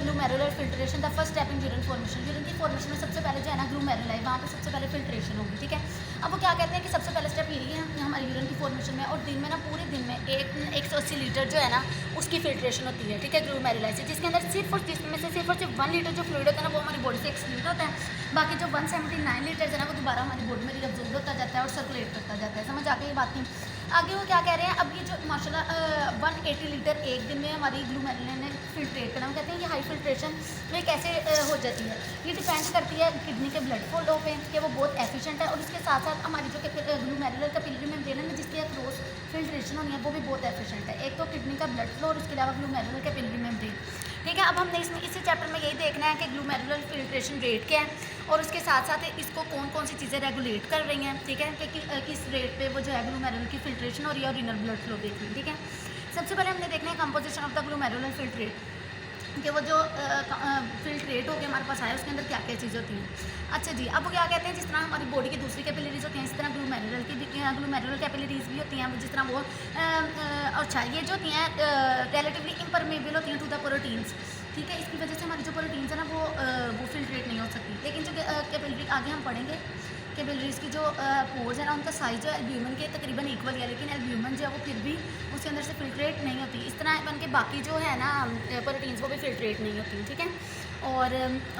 ग्लूमेरुलर filtration the first step in urine formation. Urine की formation में सबसे पहले जो है ना ग्लूमेरुला है, वहाँ पे सबसे पहले फिल्ट्रेशन होगी, ठीक है। अब वो क्या कहते हैं कि सबसे पहले स्टेप यही है हमारे यूरिन की फॉर्मेशन में, और दिन में ना पूरे दिन में 180 लीटर जो है ना उसकी फिल्ट्रेशन होती है, ठीक है, ग्लूमेरुला से, जिसके अंदर सिर्फ और सिर्फ 1 लीटर जो फ्लूइड होता है ना वो हमारी बॉडी से एक्सक्लूड होता है। बाकी जो 179 लीटर है ना वो दोबारा हमारी बॉडी में रिअब्जॉर्ब होता जाता है और सर्कुलेट करता जाता है। समझ आ गई ये बात नहीं? आगे वो क्या कह रहे हैं, अब ये जो माशाल्लाह 180 लीटर एक दिन में हमारी ग्लूमेरुला ने फिल्ट्रेट करना, हम कहते हैं ये हाई फिल्ट्रेशन में कैसे हो जाती है। ये डिपेंड करती है किडनी के ब्लड फ्लो पे कि वो बहुत एफिशिएंट है, और उसके साथ साथ हमारी जो ग्लूमेरुलर कैपिलरी मेम्ब्रेन है जिसकी क्रॉस फिल्ट्रेशन होनी है वो भी बहुत एफिशिएंट है। एक तो किडनी का ब्लड फ्लो और उसके अलावा ग्लूमेरुलर कैपिलरी मेम्ब्रेन, ठीक है। अब हमने इसमें इसी चैप्टर में यही देखना है कि ग्लूमेरुलर फिल्ट्रेशन रेट क्या है और उसके साथ साथ इसको कौन कौन सी चीज़ें रेगुलेट कर रही हैं, ठीक है, कि किस रेट पे वो जो है ग्लूमेरुलर की फिल्ट्रेशन हो रही है और रीनल ब्लड फ्लो देख रही है, ठीक है। सबसे पहले हमने देखना है कंपोजिशन ऑफ द ग्लूमेरुलर फिल्ट्रेट, कि वो जो फिल्ट्रेट हो के हमारे पास आया उसके अंदर क्या क्या चीज़ें होती हैं। अच्छा जी, अब वो क्या कहते हैं, जिस तरह हमारी बॉडी की दूसरी कैपिलरीज होती हैं इस तरह ग्लूमेरुलर की भी ग्लूमेरुलर कैपिलरीज भी होती हैं, जिस तरह वो अच्छा ये जो होती हैं रिलेटिवली इम्परमेबल होती हैं टू द प्रोटीन्स, ठीक है। इसकी वजह से हमारी जो प्रोटीन्स है ना वो फिल्ट्रेट नहीं हो सकती। लेकिन जो कैपिलरी आगे हम पढ़ेंगे कैपिलरीज की जो पोर्स है ना उनका साइज जो एल्ब्यूमिन के तकरीबन इक्वल है, लेकिन एल्ब्यूमिन जो है वो फिर भी उसके अंदर से फिल्ट्रेट नहीं होती। इस तरह बन के बाकी जो है ना प्रोटीन्स वो भी फिल्ट्रेट नहीं होती, ठीक है। और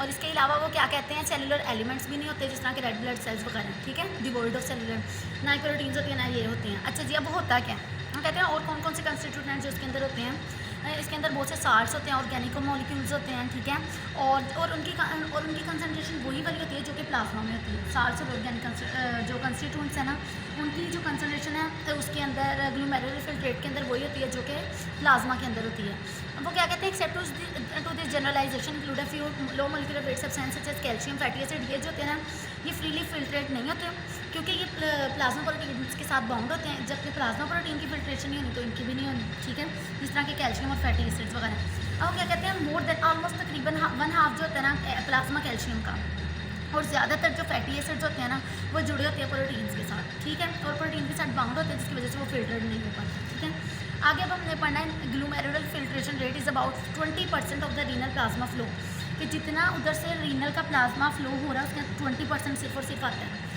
इसके अलावा वो क्या कहते हैं सेलुलर एलिमेंट्स भी नहीं होते, जिस तरह के रेड ब्लड सेल्स वगैरह, ठीक है, डिवोइड ऑफ सेलुलर, ना ही प्रोटीन्स होती है ना ये होती हैं। अच्छा जी, अब होता क्या है, हम कहते हैं और कौन कौन से कंस्टिट्यूएंट्स जो इसके अंदर होते हैं। इसके अंदर बहुत से साल्ट्स होते हैं, ऑर्गेनिक मॉलिक्यूल्स होते हैं, ठीक है, और उनकी कंसनट्रेशन वही वाली होती है जो कि प्लाज्मा में होती है। साल्ट्स और ऑर्गेनिक जो कंस्टिट्यूएंट्स हैं ना उनकी जो कंसनट्रेशन है उसके अंदर ग्लूमेरुलर फिल्ट्रेट के अंदर वही होती है जो कि प्लाज्मा के अंदर होती है। वो क्या कहते हैं, except to this generalization include a few low molecular weight substance such as calcium fatty acid, ये जो होते हैं ना ये फ्रीली फिल्ट्रेट नहीं होते क्योंकि ये प्लाज्मा प्रोटीन के साथ बाउंड होते हैं, जबकि प्लाज्मा प्रोटीन की फिल्ट्रेशन नहीं होनी तो इनकी भी नहीं होनी, ठीक है, जिस तरह के कैल्शियम और फैटी एसिड्स वगैरह। अब क्या कहते हैं, मोर देन ऑलमोस्ट तकरीबन 1/2 जो होता है ना प्लाज्मा कैल्शियम का, और ज़्यादातर जो फैटी एसिड्स होते हैं ना वो जुड़े होते हैं प्रोटीन्स के साथ, ठीक है, और प्रोटीन के साथ बाउंड होते हैं जिसकी वजह से वो फिल्टर्ड नहीं हो पाते, ठीक है। आगे अब हमने पढ़ना है glomerular filtration rate is about 20% of the renal plasma flow, कि जितना उधर से रीनल का प्लाज्मा फ्लो हो रहा है उसके 20% सिर्फ और सिर्फ आता है।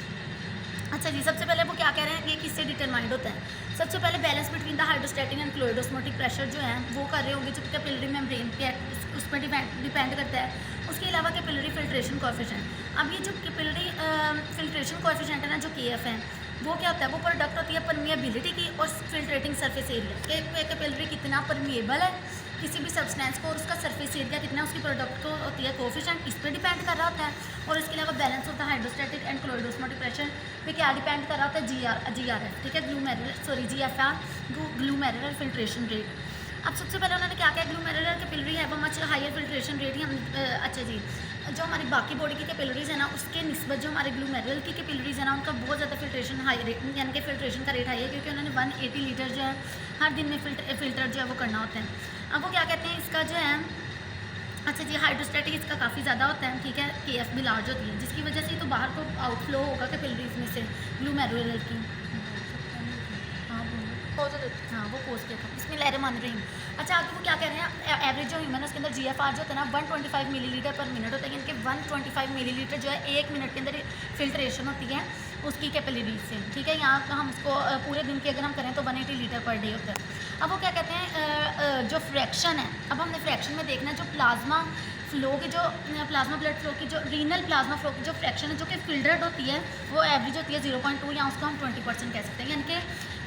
अच्छा जी, सबसे पहले वो क्या कह रहे हैं कि किससे डिटरमाइंड होता है। सबसे पहले balance between the hydrostatic and fluid osmotic pressure जो है वो कर रहे होंगे जो कैपिलरी मेम्ब्रेन पे उस पर डिपेंड करता है। उसके अलावा कैपिलरी फिल्ट्रेशन कोएफिशिएंट, अब ये जो कैपिलरी फिल्ट्रेशन कोएफिशिएंट है ना जो KF है वो क्या होता है, वो प्रोडक्ट होती है परमिएबिलिटी की और फिल्ट्रेटिंग सरफेस एरिया के कैपिलरी कितना परमिएबल है किसी भी सब्सटेंस को और उसका सरफेस एरिया कितना उसकी प्रोडक्ट को होती है कोएफिशिएंट, इस पर डिपेंड कर रहा होता है। और इसके अलावा balance of the hydrostatic and fluid osmotic pressure पे क्या डिपेंड कर रहा होता है GRF, ठीक है, GFR ग्लूमेरुलर फिल्ट्रेशन रेट। अब सबसे पहले उन्होंने क्या किया, ग्लूमेरुलर कैपिलरी है वो मच हायर फिल्ट्रेशन रेट ही हम अच्छा जी जो हमारी बाकी बॉडी की कैपिलरीज है ना उसके निस्बत जो हमारे ग्लूमेरुलर की कैपिलरीज है ना उनका बहुत ज़्यादा फिल्ट्रेशन हाई रेट यानी कि फिल्ट्रेशन का रेट हाई है क्योंकि उन्होंने 180 लीटर जो है हर दिन में फिल्टर जो है वो करना होता है। अब वो क्या कहते हैं इसका जो है अच्छा जी हाइड्रोस्टैटिक इसका काफ़ी ज़्यादा होता है, ठीक है, KF भी लार्ज होती है जिसकी वजह से तो बाहर को आउटफ्लो होगा कैपिलरीज में से ग्लूमेरुलर की। हाँ वो पोस्ट किया था बिस्मिल्लाहिर्रहमानिर्रहीम। अच्छा आगे वो क्या कह रहे हैं, एवरेज जो ह्यूमन है उसके अंदर GFR जो होता है ना 125 मिलीलीटर पर मिनट होता है, यानी कि 125 मिलीलीटर जो है 1 मिनट के अंदर फिल्ट्रेशन होती है उसकी कैपिलरीज से, ठीक है। यहाँ हम उसको पूरे दिन की अगर हम करें तो 180 लीटर पर डे होता है। अब वो क्या कहते हैं जो फ्रैक्शन है, अब हमने फ्रैक्शन में देखना है जो प्लाज्मा फ्लो की जो प्लाज्मा ब्लड फ्लो की जो रीनल प्लाज्मा फ्लो की जो फ्रैक्शन है जो कि फिल्टर्ड होती है वो एवरेज होती है 0.2 या उसको हम 20% कह सकते हैं, यानी कि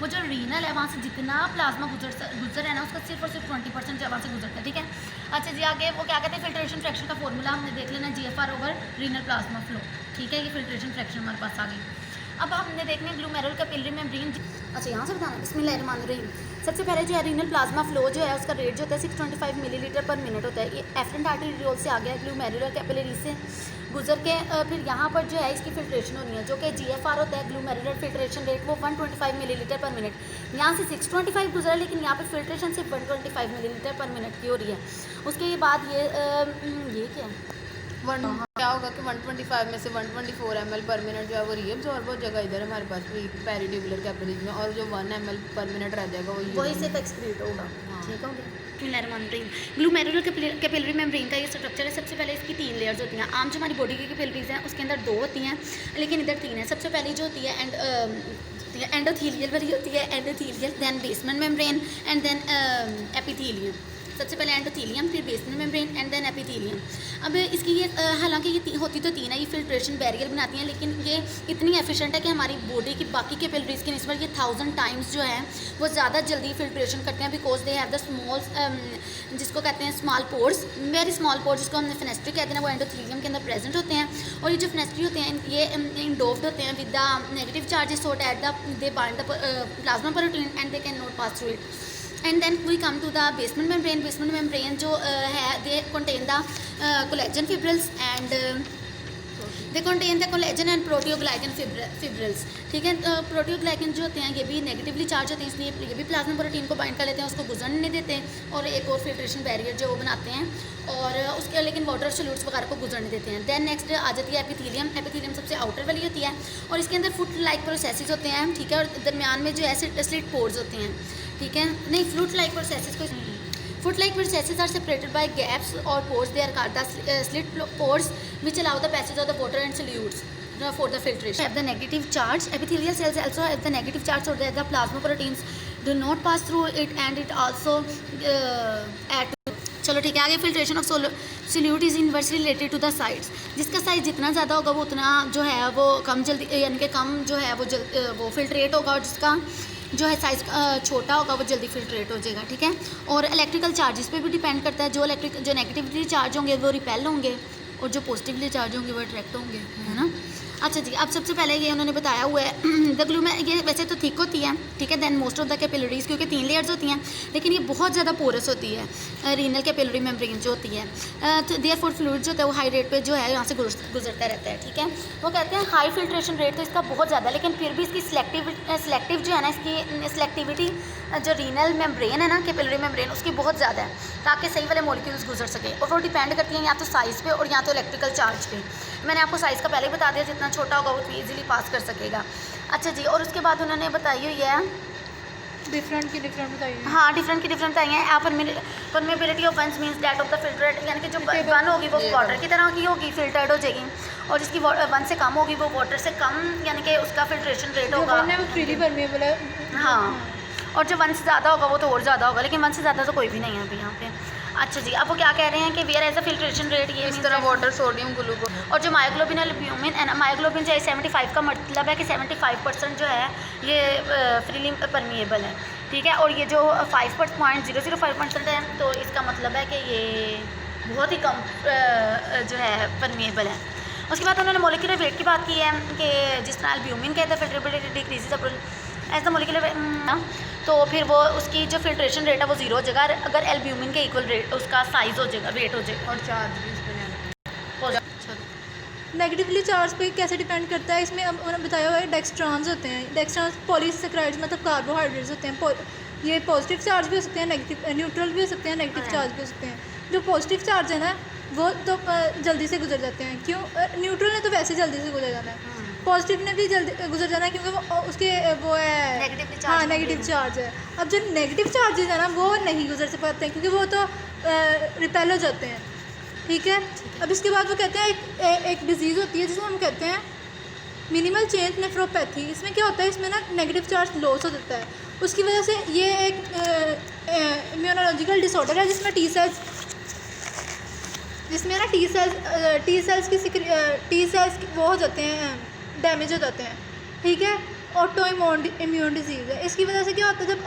वो जो रीनल है वहाँ से जितना प्लाज्मा गुजर है ना उसका सिर्फ और सिर्फ 20% वहाँ से गुजरता है, ठीक है। अच्छा जी आगे वो क्या कहते हैं फिल्ट्रेशन फ्रैक्शन का फॉर्मूला हमने देख लेना GFR over renal plasma flow, ठीक है, ये फिल्ट्रेशन फ्रैक्शन हमारे पास आ गई। अब हमने देखने ग्लूमेरुलर कैपिलरी मेम्ब्रेन, अच्छा यहाँ से बताना बिस्मिल्लाहिर्रहमानिर्रहीम। सबसे पहले जो है रीनल प्लाज्मा फ्लो जो है उसका रेट जो होता है 625 मिलीलीटर पर मिनट होता है। ये एफरेंट आर्टेरियोल से आ गया ग्लूमेरुलर कैपिलरी से गुजर के फिर यहाँ पर जो है इसकी फिल्ट्रेशन होनी है जो कि GFR होता है ग्लूमेरुलर फिल्ट्रेशन रेट वो 125 मिलीलीटर पर मिनट, यहाँ से 625 गुजरा लेकिन यहाँ पर फिल्ट्रेशन सिर्फ 125 मिलीलीटर पर मिनट की हो रही है। उसके बाद ये क्या है क्या होगा कि 125 में से 124 ml पर मिनट जो है वो रीअब्सॉर्ब हो जाएगा इधर हमारे पास पेरिट्यूबुलर कैपिलरीज में, और जो 1 ml पर मिनट रह जाएगा वही सिर्फ एक्सक्रीट होगा, ठीक हो गया। ग्लूमेरुलर कैपिलरी मेम्ब्रेन का ये स्ट्रक्चर है। सबसे पहले इसकी 3 लेयर्स होती हैं। आम जो हमारी बॉडी की कैपिलरीज हैं उसके अंदर 2 होती हैं, लेकिन इधर 3 है। सबसे पहले जो होती है एंडोथीलियल वाली होती है, endothelial, then basement membrane and then epithelium. सबसे पहले एंडोथीलियम, फिर basement membrane and then epithelium. अब इसकी ये हालांकि ये होती तो 3 है, ये फिल्ट्रेशन बैरियर बनाती हैं, लेकिन ये इतनी एफिशिएंट है कि हमारी बॉडी की बाकी कैपिलरीज की निस्बत ये 1000 टाइम्स जो है वो ज़्यादा जल्दी फिल्ट्रेशन करते हैं, because they have the small, जिसको कहते हैं small pores, very small pores, जिसको हम फेनेस्ट्री कहते हैं, वो एंडोथीलियम के अंदर प्रेजेंट होते हैं। और ये जो फेनेस्ट्री होते हैं ये इंडोव्ड होते हैं with the negative charges, so that they bind the plasma protein and they can not pass through it. And then we come to the basement membrane. Basement membrane जो है they contain the collagen fibrils and they contain the collagen and proteoglycan fibrils. ठीक है, प्रोटियोग्लाइकन जो होते हैं ये भी negatively charge होते हैं, इसलिए ये भी प्लाज्मा प्रोटीन को बाइंड कर लेते हैं, उसको गुजरने नहीं देते और एक और फिल्ट्रेशन बैरियर जो वो बनाते हैं, और उसके लेकिन वाटर सोल्यूट्स वगैरह को गुजरने देते हैं। देन नेक्स्ट आ जाती है एपिथीलियम। एपिथीलियम सबसे आउटर वाली होती है और इसके अंदर फुट लाइक प्रोसेसेस होते हैं। ठीक है, और दरमियान में जो है स्लिट पोर्स होते हैं। ठीक है, नहीं, फ्लूट लाइक प्रोसेसेस को foot like processes are separated by gaps और pores. They are called the slit pores which allow the passage of the water and solutes for the filtration. Have the negative charge. Epithelial cells also have the negative charge, so that the plasma proteins do not pass through it, and it also add to. चलो ठीक है, आगे filtration of solute is inversely related to the sides. जिसका size जितना ज़्यादा होगा वो उतना जो है वो कम जल्दी, यानी कि कम जो है वो फिल्ट्रेट होगा, और जिसका जो है साइज़ छोटा होगा वो जल्दी फिल्ट्रेट हो जाएगा। ठीक है, और इलेक्ट्रिकल चार्जेस पे भी डिपेंड करता है। जो नेगेटिवली चार्ज होंगे वो रिपेल होंगे, और जो पॉजिटिवली चार्ज होंगे वो अट्रैक्ट होंगे, है ना। अच्छा जी, अब सबसे पहले ये उन्होंने बताया हुआ है द ग्लू में, ये वैसे तो थिक होती है। ठीक है, then most of the capillaries, क्योंकि 3 लेयर्स होती हैं, लेकिन ये बहुत ज़्यादा पोरस होती है। रीनल कैपिलरी मेम्ब्रेन जो होती है, तो देयरफॉर फ्लूइड जो होता है वो हाई रेट पे जो है यहाँ से गुजरता रहता है। ठीक है, वो कहते हैं हाई फिल्ट्रेशन रेट तो इसका बहुत ज़्यादा, लेकिन फिर भी इसकी सिलेक्टिव जो है ना, इसकी सिलेक्टिविटी जो रीनल मेम्ब्रेन है ना, कैपिलरी मेम्ब्रेन, उसकी बहुत ज़्यादा है, ताकि सही वाले मॉलिक्यूल्स गुजर सके। और वो डिपेंड करती हैं या तो साइज़ पे और या तो इलेक्ट्रिकल चार्ज पे। मैंने आपको साइज़ का पहले ही बता दिया, जितना छोटा होगा वो उतनी ईजिली पास कर सकेगा। अच्छा जी, और उसके बाद उन्होंने बताई हुई है डिफरेंट बताइए। हाँ, डिफरेंट बताई हैं। Permeability of once means that of the filtrate, यानी कि जो वन होगी वो वाटर की तरह की होगी, फिल्टर्ड हो जाएगी, और जिसकी वन से कम होगी वो वाटर से कम, यानी कि उसका फिल्ट्रेशन रेट होगा। फ्रीली परमेबल है। हाँ, और जो 1 से ज़्यादा होगा वो तो और ज़्यादा होगा, लेकिन 1 से ज़्यादा तो कोई भी नहीं है अभी यहाँ पे। अच्छा जी, अब वो क्या कह रहे हैं कि whereas a filtration rate, ये इस तरह वाटर, सोडियम, ग्लूकोज, और जो मायोग्लोबिन एल्ब्यूमिन, मायोग्लोबिन जो है 75 का मतलब है कि 75% जो है ये फ्रीली परमिएबल है। ठीक है, और ये जो 5.005% है, तो इसका मतलब है कि ये बहुत ही कम जो है परमिएबल है। उसके बाद उन्होंने मोलिकुलर वेट की बात की है कि जिस तरह एल्ब्यूमिन कहते हैं फिल्ट्रेबिलिटी डिक्रीजेज एज द मोलिकुलर, तो फिर वो उसकी जो फिल्ट्रेशन रेट है वो 0 हो जाएगा अगर एल्ब्यूमिन के इक्वल रेट उसका साइज़ हो जाएगा, वेट हो जाएगा। और चार्ज भी इस पर नेगेटिवली चार्ज पे कैसे डिपेंड करता है, इसमें उन्होंने बताया हुआ है डेक्सट्रॉन्स होते हैं। डेक्सट्रॉन्स पॉलीसेकेराइड्स मतलब कार्बोहाइड्रेट्स होते हैं। ये पॉजिटिव चार्ज भी हो सकते हैं, नेगेटिव न्यूट्रल भी हो सकते हैं, नेगेटिव चार्ज भी हो सकते हैं। जो पॉजिटिव चार्ज है ना वो तो जल्दी से गुजर जाते हैं। क्यों? न्यूट्रल ने तो वैसे जल्दी से गुजर जाना है, पॉजिटिव ने भी जल्दी गुजर जाना है, क्योंकि वो उसके वो है, हाँ, नेगेटिव चार्ज है। अब जो नेगेटिव चार्जेज है ना वो नहीं गुजर से पाते हैं, क्योंकि वो तो रिपेल हो जाते हैं। ठीक है, अब इसके बाद वो कहते हैं एक डिजीज़ होती है जिसको हम कहते हैं मिनिमल चेंज नेफ्रोपैथी। इसमें क्या होता है, इसमें ना नेगेटिव चार्ज लॉस हो जाता है, उसकी वजह से ये एक इम्यूनोलॉजिकल डिसऑर्डर है जिसमें टी सेल्स की वो हो जाते हैं, डैमेज हो जाते हैं। ठीक है, ऑटो इम्यून डिजीज़ है। इसकी वजह से क्या होता है, जब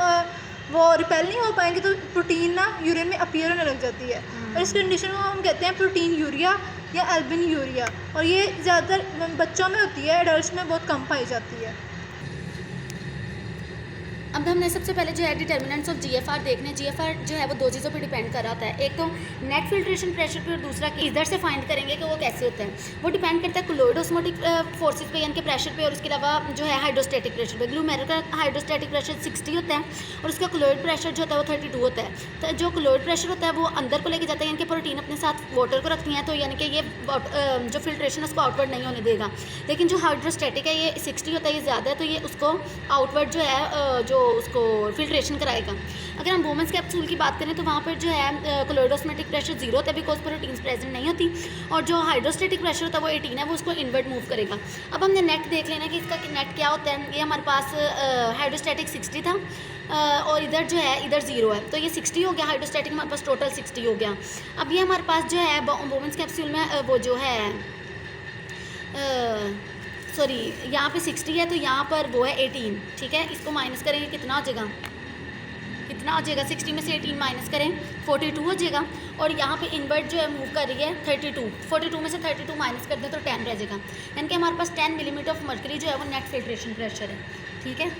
वो रिपेल नहीं हो पाएंगे तो प्रोटीन ना यूरिन में अपीयर होने लग जाती है, और इस कंडीशन को हम कहते हैं प्रोटीन यूरिया या एल्बिन यूरिया, और ये ज़्यादातर बच्चों में होती है, एडल्ट्स में बहुत कम पाई जाती है। अब हमने सबसे पहले जो है डिटर्मिनेंट्स ऑफ जीएफआर देखने। जीएफआर जो है वो 2 चीज़ों पे डिपेंड कर रहा होता है, एक तो नेट फिल्ट्रेशन प्रेशर पे और दूसरा कि इधर से फाइंड करेंगे कि वो कैसे होता है। वो डिपेंड करता है कोलॉइड ऑस्मोटिक फोर्सेस पे, यानी कि प्रेशर पे, और उसके अलावा जो है हाइड्रोस्टैटिक प्रेशर पे। ग्लूमेरुलर का हाइड्रोस्टैटिक प्रेशर 60 होता है और उसका कोलॉइड प्रेशर जो होता है वो 32 होता है। तो जो कोलॉइड प्रेशर होता है वो अंदर को लेके जाता है, यानी कि प्रोटीन अपने साथ वाटर को रखती हैं, तो यानी कि ये जो फिल्ट्रेशन है उसको आउटवर्ड नहीं होने देगा। लेकिन जो हाइड्रोस्टैटिक है ये 60 होता है, ये ज़्यादा है, तो ये उसको आउटवर्ड जो है जो उसको फिल्ट्रेशन कराएगा। अगर हम वोमेंस कैप्सूल की बात करें तो वहाँ पर जो है कोलोइडोस्मेटिक प्रेशर 0 होता है बिकॉज प्रोटीन्स प्रेजेंट नहीं होती, और जो हाइड्रोस्टेटिक प्रेशर होता है वो 18 है, वो उसको इन्वर्ट मूव करेगा। अब हमने नेट देख लेना कि इसका नेट क्या होता है। ये हमारे पास हाइड्रोस्टेटिक 60 था और इधर जो है इधर 0 है, तो ये 60 हो गया। हाइड्रोस्टेटिक हमारे पास टोटल 60 हो गया। अब ये हमारे पास जो है वोमेंस कैप्सूल में वो जो है सॉरी यहाँ पे 60 है तो यहाँ पर वो है 18, ठीक है। इसको माइनस करेंगे कितना हो जाएगा, 60 में से 18 माइनस करें 42 हो जाएगा। और यहाँ पे इन्वर्ट जो है मूव कर रही है 42 में से 32 माइनस कर दें तो 10 रह जाएगा। यानी कि हमारे पास 10 मिलीमीटर ऑफ मर्करी जो है वो नेट फिल्ट्रेशन प्रेशर है, ठीक है।